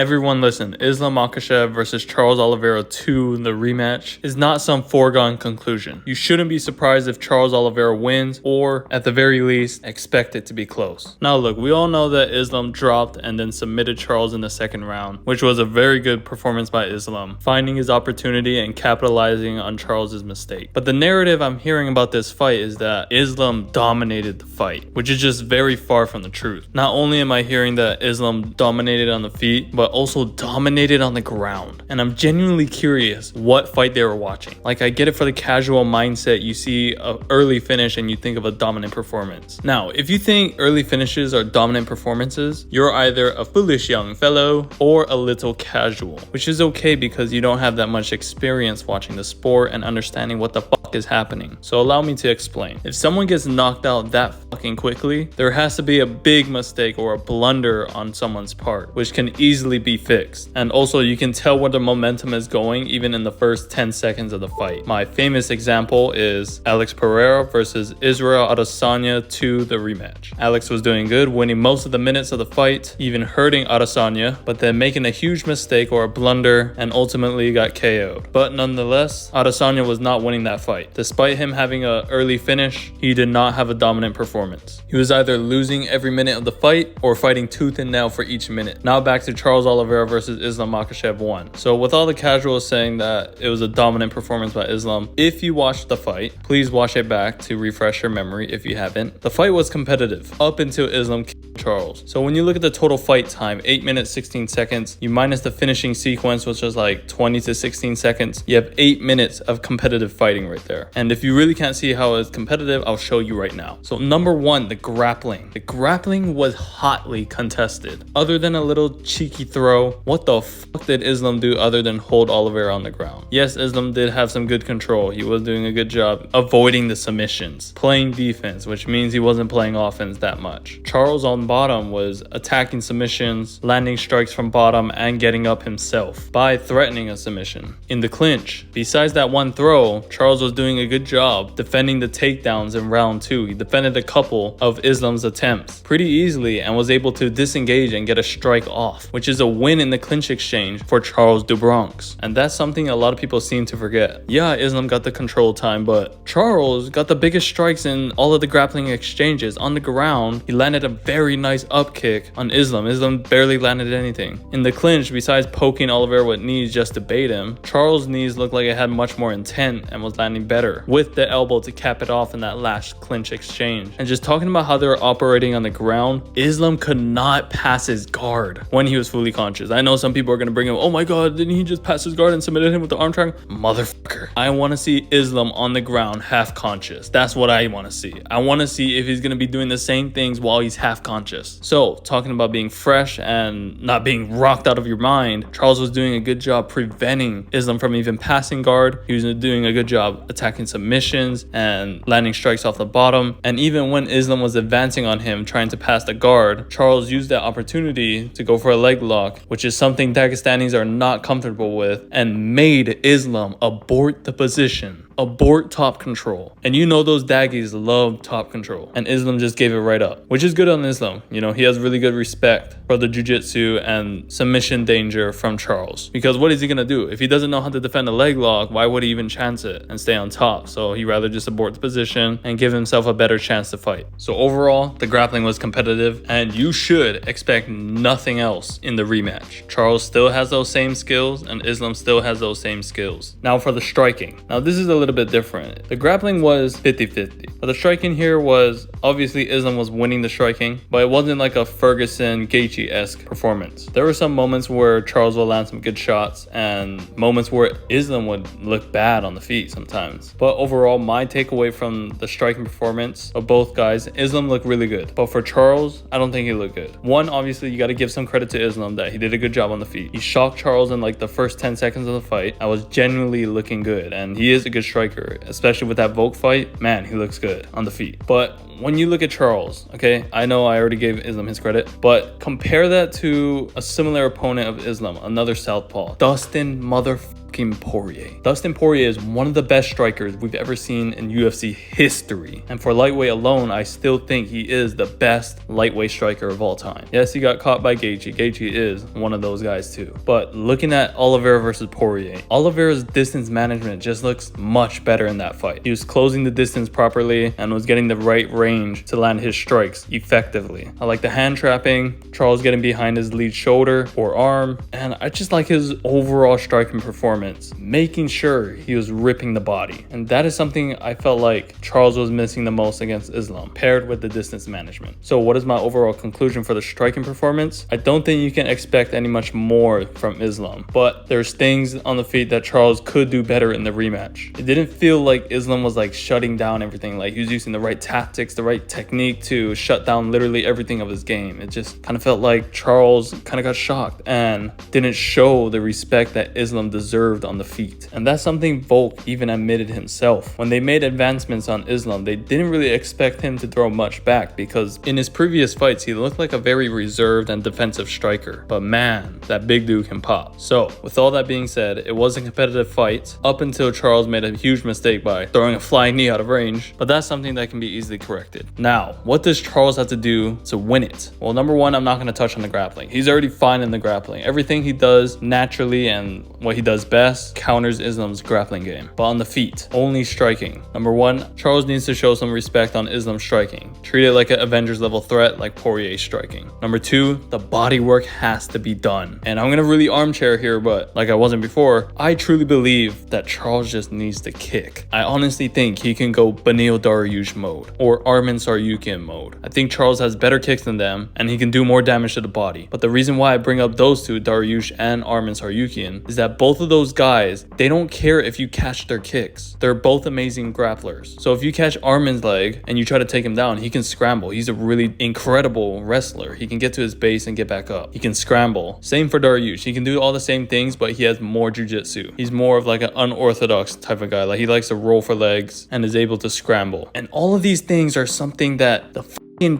Everyone listen, Islam Makhachev versus Charles Oliveira 2 in the rematch is not some foregone conclusion. You shouldn't be surprised if Charles Oliveira wins, or at the very least, expect it to be close. Now look, we all know that Islam dropped and then submitted Charles in the second round, which was a very good performance by Islam, finding his opportunity and capitalizing on Charles's mistake. But the narrative I'm hearing about this fight is that Islam dominated the fight, which is just very far from the truth. Not only am I hearing that Islam dominated on the feet, but also dominated on the ground. And I'm genuinely curious what fight they were watching. Like, I get it for the casual mindset. You see an early finish and you think of a dominant performance. Now, if you think early finishes are dominant performances, you're either a foolish young fellow or a little casual, which is okay because you don't have that much experience watching the sport and understanding what the fuck is happening. So allow me to explain. If someone gets knocked out that fucking quickly, there has to be a big mistake or a blunder on someone's part, which can easily be fixed. And also, you can tell where the momentum is going even in the first 10 seconds of the fight. My famous example is Alex Pereira versus Israel Adesanya 2, the rematch. Alex was doing good, winning most of the minutes of the fight, even hurting Adesanya, but then making a huge mistake or a blunder and ultimately got KO'd. But nonetheless, Adesanya was not winning that fight. Despite him having an early finish, he did not have a dominant performance. He was either losing every minute of the fight or fighting tooth and nail for each minute. Now back to Charles Oliveira versus Islam Makhachev 1. So with all the casuals saying that it was a dominant performance by Islam, if you watched the fight, please watch it back to refresh your memory if you haven't. The fight was competitive up until Islam killed Charles. So when you look at the total fight time, 8 minutes 16 seconds, you minus the finishing sequence, which was like 20 to 16 seconds, you have 8 minutes of competitive fighting right there. And if you really can't see how it's competitive, I'll show you right now. So number one, the grappling. The grappling was hotly contested. Other than a little cheeky throw, what the fuck did Islam do other than hold Oliveira on the ground? Yes, Islam did have some good control. He was doing a good job avoiding the submissions, playing defense, which means he wasn't playing offense that much. Charles on bottom was attacking submissions, landing strikes from bottom, and getting up himself by threatening a submission. In the clinch, besides that one throw, Charles was doing a good job defending the takedowns in round 2. He defended a couple of Islam's attempts pretty easily and was able to disengage and get a strike off, which is a win in the clinch exchange for Charles do Bronx. And that's something a lot of people seem to forget. Yeah, Islam got the control time, but Charles got the biggest strikes in all of the grappling exchanges. On the ground, he landed a very nice up kick on Islam. Islam barely landed anything. In the clinch, besides poking Oliveira with knees just to bait him, Charles' knees looked like it had much more intent and was landing better with the elbow to cap it off in that last clinch exchange. And just talking about how they were operating on the ground, Islam could not pass his guard when he was fully conscious. I know some people are going to bring him, oh my god, didn't he just pass his guard and submitted him with the arm triangle? Motherfucker. I want to see Islam on the ground half conscious. That's what I want to see. I want to see if he's going to be doing the same things while he's half conscious. So talking about being fresh and not being rocked out of your mind, Charles was doing a good job preventing Islam from even passing guard. He was doing a good job attacking submissions and landing strikes off the bottom. And even when Islam was advancing on him trying to pass the guard, Charles used that opportunity to go for a leg lock, which is something Dagestanis are not comfortable with, and made Islam abort the position. Abort top control. And you know those Daggies love top control. And Islam just gave it right up, which is good on Islam. You know, he has really good respect for the jiu-jitsu and submission danger from Charles. Because what is he going to do? If he doesn't know how to defend a leg lock, why would he even chance it and stay on top? So he'd rather just abort the position and give himself a better chance to fight. So overall, the grappling was competitive, and you should expect nothing else in the rematch. Charles still has those same skills, and Islam still has those same skills. Now for the striking. Now this is a little bit different. The grappling was 50-50, but the striking here was obviously Islam was winning the striking, but it wasn't like a Ferguson Gaethje-esque performance. There were some moments where Charles would land some good shots and moments where Islam would look bad on the feet sometimes. But overall, my takeaway from the striking performance of both guys, Islam looked really good, but for Charles, I don't think he looked good. One, obviously you got to give some credit to Islam that he did a good job on the feet. He shocked Charles in like the first 10 seconds of the fight. I was genuinely looking good, and he is a good striker, especially with that Volk fight. Man, he looks good on the feet. But when you look at Charles, okay, I know I already gave Islam his credit, but compare that to a similar opponent of Islam, another southpaw, Dustin motherfucker fucking Poirier. Dustin Poirier is one of the best strikers we've ever seen in UFC history. And for lightweight alone, I still think he is the best lightweight striker of all time. Yes, he got caught by Gaethje. Gaethje is one of those guys too. But looking at Oliveira versus Poirier, Oliveira's distance management just looks much better in that fight. He was closing the distance properly and was getting the right range to land his strikes effectively. I like the hand trapping, Charles getting behind his lead shoulder or arm, and I just like his overall striking performance, making sure he was ripping the body. And that is something I felt like Charles was missing the most against Islam, paired with the distance management. So what is my overall conclusion for the striking performance? I don't think you can expect any much more from Islam, but there's things on the feet that Charles could do better in the rematch. It didn't feel like Islam was like shutting down everything, like he was using the right tactics, the right technique to shut down literally everything of his game. It just kind of felt like Charles kind of got shocked and didn't show the respect that Islam deserved on the feet. And that's something Volk even admitted himself. When they made advancements on Islam, they didn't really expect him to throw much back, because in his previous fights he looked like a very reserved and defensive striker. But man, that big dude can pop. So with all that being said, it was a competitive fight up until Charles made a huge mistake by throwing a flying knee out of range, but that's something that can be easily corrected. Now, what does Charles have to do to win it? Well, number one, I'm not going to touch on the grappling. He's already fine in the grappling. Everything he does naturally and what he does best counters Islam's grappling game. But on the feet, only striking. Number one, Charles needs to show some respect on Islam's striking. Treat it like an Avengers level threat like Poirier's striking. Number two, the body work has to be done. And I'm going to really armchair here, but like I wasn't before, I truly believe that Charles just needs to kick. I honestly think he can go Beneil Dariush mode or Arman Tsarukyan mode. I think Charles has better kicks than them and he can do more damage to the body. But the reason why I bring up those two, Dariush and Arman Tsarukyan, is that both of those guys, they don't care if you catch their kicks. They're both amazing grapplers. So if you catch Arman's leg and you try to take him down, he can scramble. He's a really incredible wrestler. He can get to his base and get back up. He can scramble. Same for Dariush. He can do all the same things, but he has more jiu-jitsu. He's more of like an unorthodox type of guy. Like he likes to roll for legs and is able to scramble. And all of these things are something that the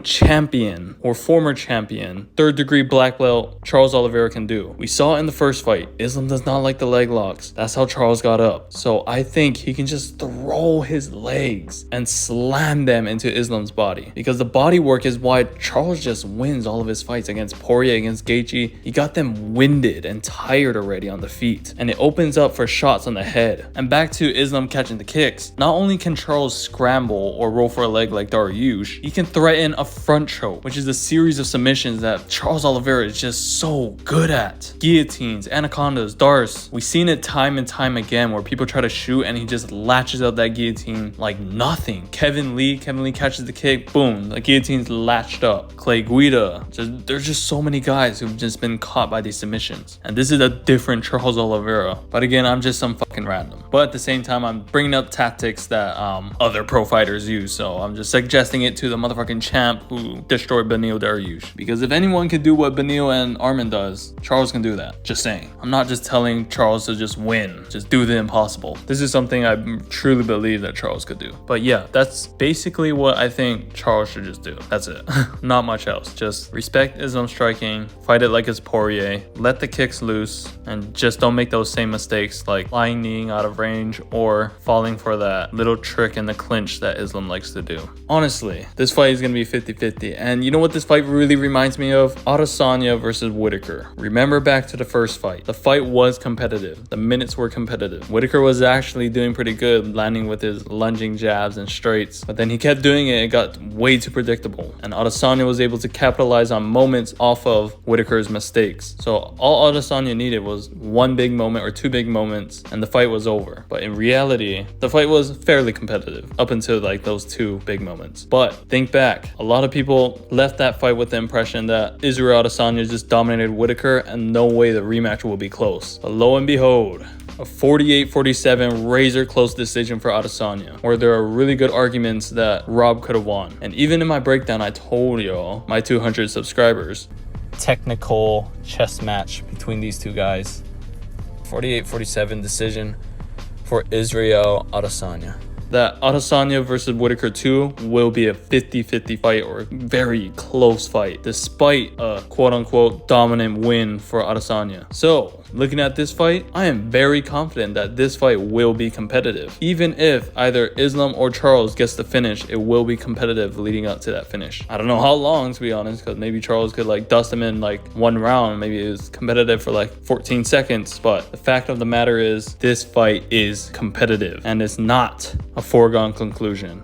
champion or former champion, third degree black belt Charles Oliveira can do. We saw in the first fight, Islam does not like the leg locks. That's how Charles got up. So I think he can just throw his legs and slam them into Islam's body, because the body work is why Charles just wins all of his fights against Poirier, against Gaethje. He got them winded and tired already on the feet, and it opens up for shots on the head. And back to Islam catching the kicks, not only can Charles scramble or roll for a leg like Dariush, he can threaten a front choke, which is a series of submissions that Charles Oliveira is just so good at. Guillotines, anacondas, darts. We've seen it time and time again where people try to shoot and he just latches out that guillotine like nothing. Kevin Lee catches the kick, boom, the guillotine's latched up. Clay Guida, there's just so many guys who've just been caught by these submissions. And this is a different Charles Oliveira. But again, I'm just some fucking random. But at the same time, I'm bringing up tactics that other pro fighters use. So I'm just suggesting it to the motherfucking champ who destroyed Beneil Dariush. Because if anyone can do what Beneil and Arman does, Charles can do that. Just saying. I'm not just telling Charles to just win, just do the impossible. This is something I truly believe that Charles could do. But yeah, that's basically what I think Charles should just do. That's it. Not much else. Just respect Islam striking, fight it like it's Poirier, let the kicks loose, and just don't make those same mistakes like flying kneeing out of range or falling for that little trick in the clinch that Islam likes to do. Honestly, this fight is going to be 50-50. And you know what this fight really reminds me of? Adesanya versus Whitaker. Remember back to the first fight. The fight was competitive. The minutes were competitive. Whitaker was actually doing pretty good, landing with his lunging jabs and straights. But then he kept doing it. It got way too predictable. And Adesanya was able to capitalize on moments off of Whitaker's mistakes. So all Adesanya needed was one big moment or two big moments and the fight was over. But in reality, the fight was fairly competitive up until like those two big moments. But think back. A lot of people left that fight with the impression that Israel Adesanya just dominated Whitaker and no way the rematch will be close. But lo and behold, a 48-47 razor close decision for Adesanya, where there are really good arguments that Rob could have won. And even in my breakdown, I told y'all, my 200 subscribers, technical chess match between these two guys. 48-47 decision for Israel Adesanya. That Adesanya versus Whitaker 2 will be a 50-50 fight or a very close fight, despite a quote-unquote dominant win for Adesanya. So, looking at this fight, I am very confident that this fight will be competitive. Even if either Islam or Charles gets the finish, it will be competitive leading up to that finish. I don't know how long, to be honest, because maybe Charles could like dust him in like one round. Maybe it was competitive for like 14 seconds. But the fact of the matter is, this fight is competitive and it's not a foregone conclusion.